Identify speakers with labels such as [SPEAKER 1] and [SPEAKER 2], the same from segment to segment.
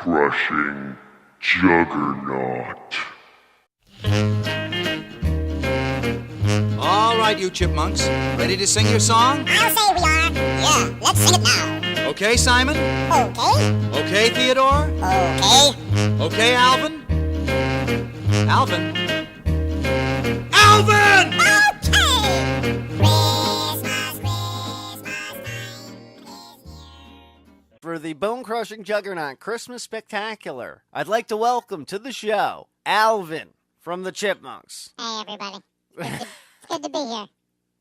[SPEAKER 1] bone-crushing Juggernaut.
[SPEAKER 2] All right, you chipmunks. Ready to sing your song?
[SPEAKER 3] I'll say we are. Yeah, let's sing it now.
[SPEAKER 2] Okay, Simon?
[SPEAKER 3] Okay.
[SPEAKER 2] Okay, Theodore?
[SPEAKER 3] Okay.
[SPEAKER 2] Okay, Alvin? Alvin? Alvin!
[SPEAKER 3] Okay! Christmas, Christmas time is here.
[SPEAKER 4] For the bone-crushing Juggernaut Christmas Spectacular, I'd like to welcome to the show, Alvin from the Chipmunks.
[SPEAKER 3] Hey, everybody. It's good to be here.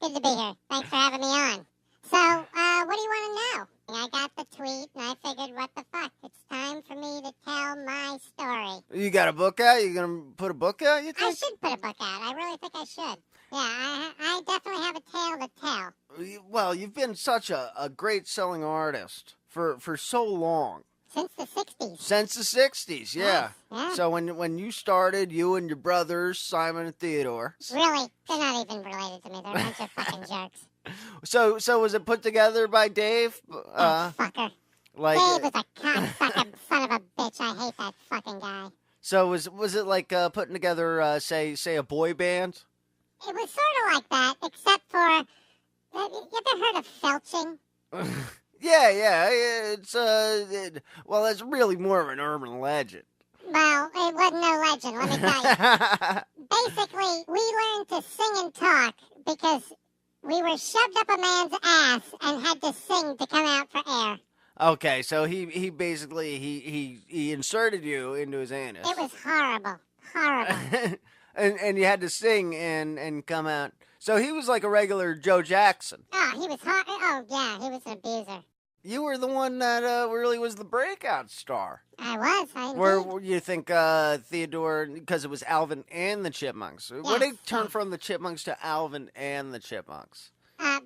[SPEAKER 3] Good to be here. Thanks for having me on. So, what do you want to know? I got the tweet, and I figured, what the fuck? It's time for me to tell my story.
[SPEAKER 4] You got a book out? You gonna put a book out, you
[SPEAKER 3] I
[SPEAKER 4] think?
[SPEAKER 3] should put a book out. I really think I should. Yeah, I definitely have a tale to tell.
[SPEAKER 4] Well, you've been such a great selling artist for so long.
[SPEAKER 3] Since the 60s.
[SPEAKER 4] Since the 60s, yeah.
[SPEAKER 3] Yeah.
[SPEAKER 4] So when you started, you and your brothers, Simon and Theodore.
[SPEAKER 3] Really? They're not even related to me. They're a bunch of fucking jerks.
[SPEAKER 4] So was it put together by Dave?
[SPEAKER 3] Fucker.
[SPEAKER 4] Like,
[SPEAKER 3] Dave was a cocksucker son of a bitch. I hate that fucking guy.
[SPEAKER 4] So was it like putting together, say a boy band?
[SPEAKER 3] It was sort of like that, except for... You ever heard of felching?
[SPEAKER 4] Yeah. It's well, it's really more of an urban legend.
[SPEAKER 3] Well, it wasn't no legend, let me tell you. Basically, we learned to sing and talk because we were shoved up a man's ass and had to sing to come out for air.
[SPEAKER 4] Okay, so he basically he inserted you into his anus.
[SPEAKER 3] It was horrible. Horrible.
[SPEAKER 4] and you had to sing and come out. So he was like a regular Joe Jackson.
[SPEAKER 3] Oh, he was hot. Oh, yeah, he was an abuser.
[SPEAKER 4] You were the one that really was the breakout star.
[SPEAKER 3] I was, I did.
[SPEAKER 4] Where you think Theodore, because it was Alvin and the Chipmunks. Where did they turn from the Chipmunks to Alvin and the Chipmunks?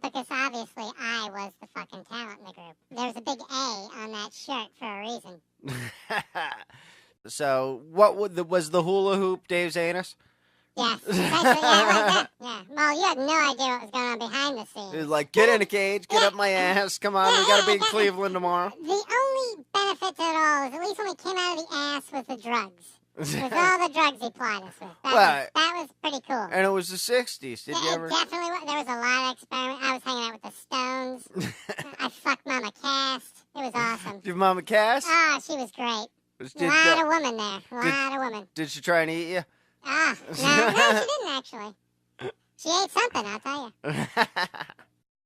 [SPEAKER 3] Because obviously I was the fucking talent in the group. There's a big A on that shirt for a reason.
[SPEAKER 4] So what was the hula hoop Dave's anus?
[SPEAKER 3] Yes, yeah, like that. Yeah. Well, you had no idea what was going on behind the scenes.
[SPEAKER 4] It was like, get in a cage, get up my ass, come on, we gotta be in Cleveland tomorrow.
[SPEAKER 3] The only benefit to it all is at least when we came out of the ass was the drugs. It was all the drugs he plied us with. That was pretty cool.
[SPEAKER 4] And it was the 60s. Did you
[SPEAKER 3] Yeah,
[SPEAKER 4] ever?
[SPEAKER 3] it definitely was. There was a lot of experiment. I was hanging out with the Stones. I fucked Mama Cast. It was awesome.
[SPEAKER 4] Your mama Cass?
[SPEAKER 3] Oh, she was great.
[SPEAKER 4] Did,
[SPEAKER 3] A lot of women there. A lot of women.
[SPEAKER 4] Did she try and eat you?
[SPEAKER 3] Ah, no, she didn't actually. She ate something, I'll tell you.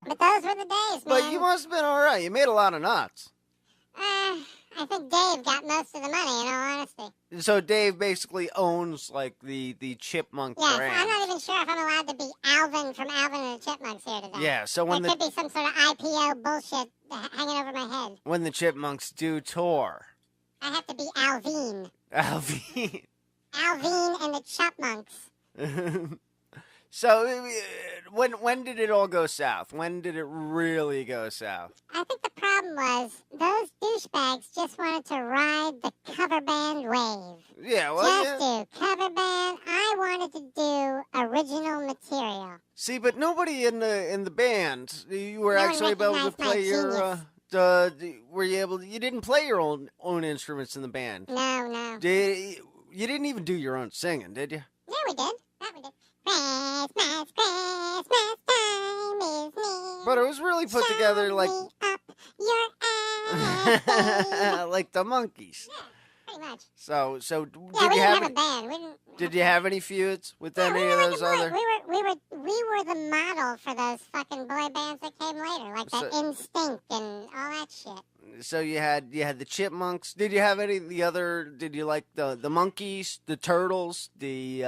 [SPEAKER 3] But those were the days, man.
[SPEAKER 4] But you must have been all right. You made a lot of nuts.
[SPEAKER 3] I think Dave got most of the money, in all honesty.
[SPEAKER 4] So Dave basically owns like the Chipmunk
[SPEAKER 3] Yes,
[SPEAKER 4] brand.
[SPEAKER 3] I'm not even sure if I'm allowed to be Alvin from Alvin and the Chipmunks here today.
[SPEAKER 4] Yeah, so when
[SPEAKER 3] There could be some sort of IPO bullshit hanging over my head.
[SPEAKER 4] when the Chipmunks do tour,
[SPEAKER 3] I have to be Alvin.
[SPEAKER 4] Alvin.
[SPEAKER 3] Alvin and the Chipmunks.
[SPEAKER 4] So when did it all go south? When did it really go south?
[SPEAKER 3] I think the problem was those douchebags just wanted to ride the cover band wave.
[SPEAKER 4] Yeah, well,
[SPEAKER 3] Just do cover band. I wanted to do original material.
[SPEAKER 4] See, but nobody in the band. You were
[SPEAKER 3] No one
[SPEAKER 4] actually able to
[SPEAKER 3] recognized my
[SPEAKER 4] play your.
[SPEAKER 3] genius.
[SPEAKER 4] Were you able? You didn't play your own instruments in the band.
[SPEAKER 3] No.
[SPEAKER 4] You didn't even do your own singing, did you?
[SPEAKER 3] Yeah, we did. That we did. Christmas, Christmas time is near.
[SPEAKER 4] But it was really put together like
[SPEAKER 3] Shove me up your ass.
[SPEAKER 4] like the Monkees.
[SPEAKER 3] Yeah, pretty much.
[SPEAKER 4] So
[SPEAKER 3] Yeah,
[SPEAKER 4] did
[SPEAKER 3] we
[SPEAKER 4] you
[SPEAKER 3] didn't
[SPEAKER 4] have
[SPEAKER 3] have a band. We didn't.
[SPEAKER 4] did you have any feuds with
[SPEAKER 3] Yeah,
[SPEAKER 4] any
[SPEAKER 3] we were
[SPEAKER 4] of
[SPEAKER 3] like
[SPEAKER 4] those
[SPEAKER 3] a boy.
[SPEAKER 4] other?
[SPEAKER 3] We were the model for those fucking boy bands that came later, like that
[SPEAKER 4] So-
[SPEAKER 3] Instinct and all that shit.
[SPEAKER 4] So you had the Chipmunks. Did you have any of the other? Did you like the Monkeys, the Turtles, the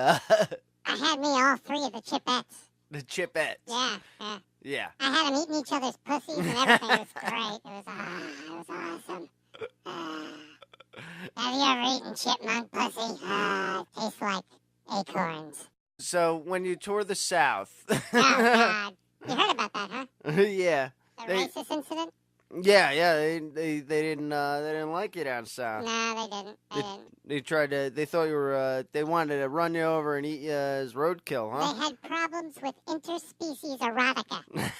[SPEAKER 3] I had me all three of the Chipettes.
[SPEAKER 4] the Chipettes?
[SPEAKER 3] Yeah.
[SPEAKER 4] Yeah.
[SPEAKER 3] I had them eating each other's pussies and everything. It was great. It was awesome. Have you ever eaten chipmunk pussy? It tastes like acorns.
[SPEAKER 4] So when you tour the South,
[SPEAKER 3] Oh, God. You heard about that, huh?
[SPEAKER 4] yeah,
[SPEAKER 3] The
[SPEAKER 4] They-
[SPEAKER 3] racist incident?
[SPEAKER 4] yeah, they didn't like you down south.
[SPEAKER 3] No, they didn't. They didn't.
[SPEAKER 4] They tried to. They thought you were. They wanted to run you over and eat you as roadkill, huh?
[SPEAKER 3] They had problems with interspecies erotica.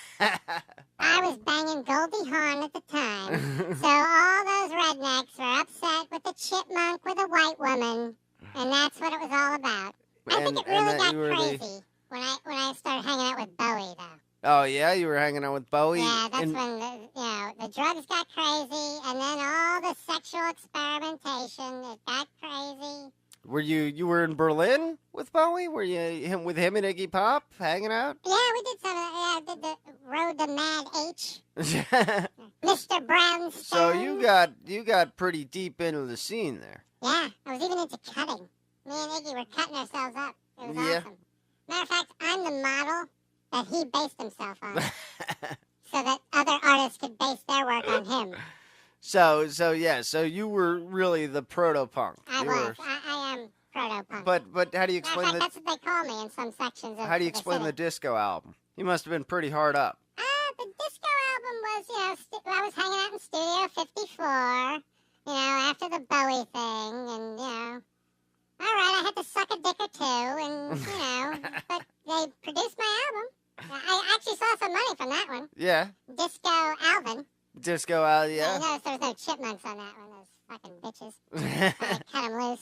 [SPEAKER 3] I was banging Goldie Hawn at the time, so all those rednecks were upset with with a chipmunk with a white woman, and that's what it was all about. I think it really got crazy when I started hanging out with Bowie, though.
[SPEAKER 4] Oh, yeah? You were hanging out with Bowie?
[SPEAKER 3] Yeah, that's when the drugs got crazy, and then all the sexual experimentation, it got crazy.
[SPEAKER 4] Were you were in Berlin with Bowie? Were you with him and Iggy Pop hanging out?
[SPEAKER 3] Yeah, we did some of that. Yeah, I did the Road to Mad H. Mr. Brownstone.
[SPEAKER 4] So you got pretty deep into the scene there.
[SPEAKER 3] Yeah, I was even into cutting. Me and Iggy were cutting ourselves up. It was awesome. Matter of fact, I'm the model that he based himself on, so that other artists could base their work on him.
[SPEAKER 4] So you were really the proto-punk.
[SPEAKER 3] I am proto-punk.
[SPEAKER 4] But how do you explain
[SPEAKER 3] that's what they call me in some sections of
[SPEAKER 4] How do you explain the disco album? You must have been pretty hard up.
[SPEAKER 3] The disco album was, I was hanging out in Studio 54, after the Bowie thing, and, all right, I had to suck a dick or two, and, but they produced my album. I actually saw some money from that one.
[SPEAKER 4] Yeah.
[SPEAKER 3] Disco Alvin.
[SPEAKER 4] Disco Alvin, yeah.
[SPEAKER 3] I noticed there was no chipmunks on that one, those fucking bitches. I cut them loose.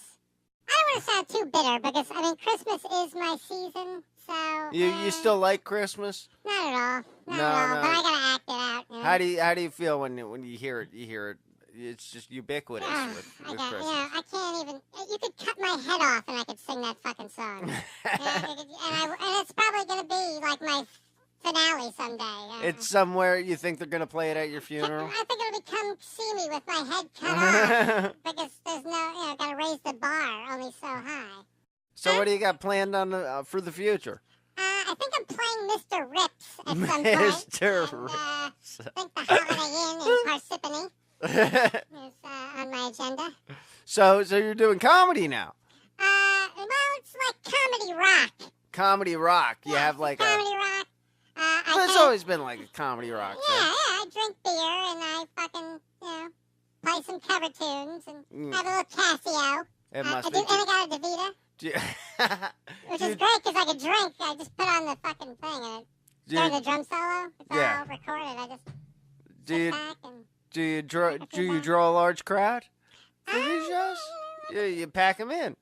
[SPEAKER 3] I don't want to sound too bitter, because, Christmas is my season, so...
[SPEAKER 4] You still like Christmas?
[SPEAKER 3] Not at all. Not
[SPEAKER 4] No,
[SPEAKER 3] at all,
[SPEAKER 4] no.
[SPEAKER 3] but I gotta act it out.
[SPEAKER 4] How do you feel when you hear it? You hear it. It's just ubiquitous with Christmas.
[SPEAKER 3] I can't even. You could cut my head off and I could sing that fucking song. and it's probably gonna be like my finale someday.
[SPEAKER 4] It's somewhere you think they're gonna play it at your funeral.
[SPEAKER 3] I think it'll be come see me with my head cut off because there's no, gotta raise the bar only so high.
[SPEAKER 4] So what do you got planned on for the future?
[SPEAKER 3] I think I'm playing Mr. Rips at some point.
[SPEAKER 4] Mr.
[SPEAKER 3] Rips. I think the Holiday Inn in Parsippany is on my agenda.
[SPEAKER 4] So you're doing comedy now?
[SPEAKER 3] Well, it's like comedy rock.
[SPEAKER 4] Comedy rock. You have like
[SPEAKER 3] comedy rock.
[SPEAKER 4] It's always been like a comedy rock.
[SPEAKER 3] Yeah, I drink beer and I fucking, play some cover tunes and have a little Casio.
[SPEAKER 4] It must
[SPEAKER 3] I
[SPEAKER 4] be.
[SPEAKER 3] and I got a DeVita. Which is great because I could drink. I just put on the fucking thing and during the drum solo, it's all recorded. I just sit back and...
[SPEAKER 4] Do you draw a large crowd for these shows? Yeah, you pack them in.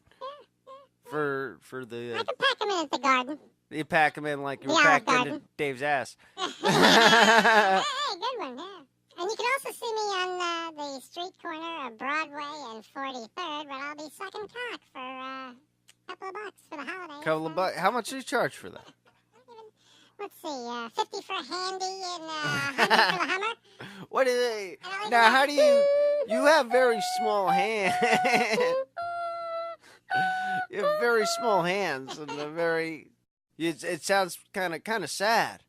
[SPEAKER 4] For the.
[SPEAKER 3] I can pack them in at the garden.
[SPEAKER 4] You pack them in like you
[SPEAKER 3] The
[SPEAKER 4] packed
[SPEAKER 3] Olive
[SPEAKER 4] into
[SPEAKER 3] Garden.
[SPEAKER 4] Dave's ass.
[SPEAKER 3] Hey, good one, yeah. And you can also see me on the street corner of Broadway and 43rd, where I'll be sucking cock for a couple of bucks for the holidays.
[SPEAKER 4] Couple of bucks. How much do you charge for that?
[SPEAKER 3] Let's see, 50 for a handy and 100 for the Hummer.
[SPEAKER 4] What do they? Now, how do you have very small hands. You have very small hands and a very. It sounds kind of sad.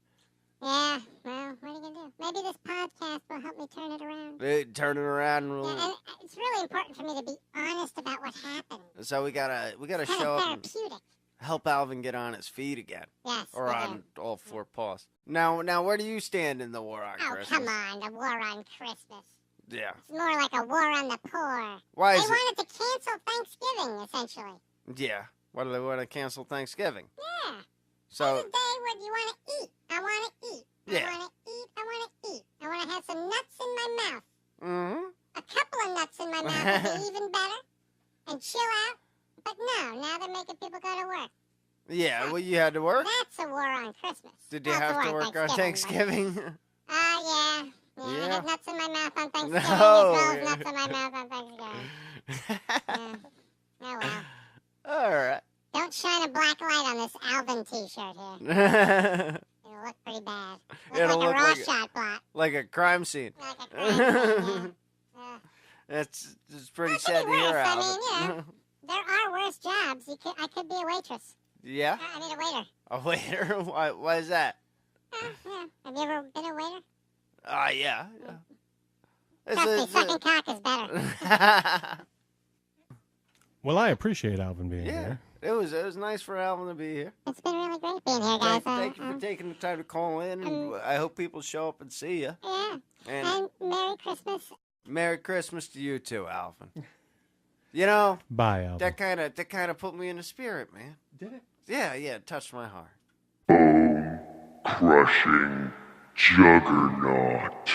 [SPEAKER 3] Yeah, well, what are you gonna do? Maybe this podcast will help me turn it around.
[SPEAKER 4] Turn it around.
[SPEAKER 3] And it's really important for me to be honest about what happened.
[SPEAKER 4] So we gotta
[SPEAKER 3] It's
[SPEAKER 4] show
[SPEAKER 3] kind of
[SPEAKER 4] up
[SPEAKER 3] therapeutic.
[SPEAKER 4] and help Alvin get on his feet again.
[SPEAKER 3] Yes.
[SPEAKER 4] Or
[SPEAKER 3] we
[SPEAKER 4] on
[SPEAKER 3] do.
[SPEAKER 4] all four paws. Now, where do you stand in the war on
[SPEAKER 3] Oh,
[SPEAKER 4] Christmas?
[SPEAKER 3] come on, the war on Christmas.
[SPEAKER 4] Yeah.
[SPEAKER 3] It's more like a war on the poor.
[SPEAKER 4] Why
[SPEAKER 3] They
[SPEAKER 4] is it?
[SPEAKER 3] wanted to cancel Thanksgiving, essentially.
[SPEAKER 4] Yeah. Why do they want to cancel Thanksgiving?
[SPEAKER 3] Yeah.
[SPEAKER 4] So.
[SPEAKER 3] Every day, what you want to eat. I want to eat.
[SPEAKER 4] Yeah.
[SPEAKER 3] I want to eat. I want to eat. I want to have some nuts in my mouth.
[SPEAKER 4] Mm-hmm.
[SPEAKER 3] A couple of nuts in my mouth would be even better. And chill out. But no, now they're making people go to work.
[SPEAKER 4] Yeah, well, you had to work?
[SPEAKER 3] That's a war on Christmas.
[SPEAKER 4] Did you
[SPEAKER 3] That's a
[SPEAKER 4] have to
[SPEAKER 3] war
[SPEAKER 4] work on Thanksgiving?
[SPEAKER 3] Yeah. I
[SPEAKER 4] Yeah.
[SPEAKER 3] have nuts in my mouth on Thanksgiving
[SPEAKER 4] No,
[SPEAKER 3] as well as
[SPEAKER 4] yeah.
[SPEAKER 3] nuts in my mouth on Thanksgiving. Yeah. Oh, well.
[SPEAKER 4] All right.
[SPEAKER 3] Don't shine a black light on this Alvin t-shirt here. It'll look pretty bad.
[SPEAKER 4] It'll
[SPEAKER 3] Look
[SPEAKER 4] look
[SPEAKER 3] like a raw
[SPEAKER 4] like
[SPEAKER 3] shot plot.
[SPEAKER 4] Like a crime scene.
[SPEAKER 3] Like a crime scene, yeah.
[SPEAKER 4] It's pretty
[SPEAKER 3] That could
[SPEAKER 4] sad
[SPEAKER 3] be
[SPEAKER 4] to hear,
[SPEAKER 3] worse. I
[SPEAKER 4] Alvin.
[SPEAKER 3] mean, there are worse jobs. I could be a waitress.
[SPEAKER 4] Yeah?
[SPEAKER 3] I mean, a waiter.
[SPEAKER 4] A waiter? Why is that?
[SPEAKER 3] Yeah. Have you ever been a waiter?
[SPEAKER 4] Yeah.
[SPEAKER 3] Trust me, sucking cock is better.
[SPEAKER 5] Well, I appreciate Alvin being
[SPEAKER 4] Yeah.
[SPEAKER 5] here.
[SPEAKER 4] It was nice for Alvin to be here.
[SPEAKER 3] It's been really great being here, guys.
[SPEAKER 4] Thank you for taking the time to call in, and I hope people show up and see you.
[SPEAKER 3] Yeah.
[SPEAKER 4] And
[SPEAKER 3] And Merry Christmas.
[SPEAKER 4] Merry Christmas to you too, Alvin. You know,
[SPEAKER 5] Bye, Alvin.
[SPEAKER 4] that kind of put me in the spirit, man.
[SPEAKER 5] Did it?
[SPEAKER 4] Yeah, it touched my heart.
[SPEAKER 1] Bone crushing Juggernaut.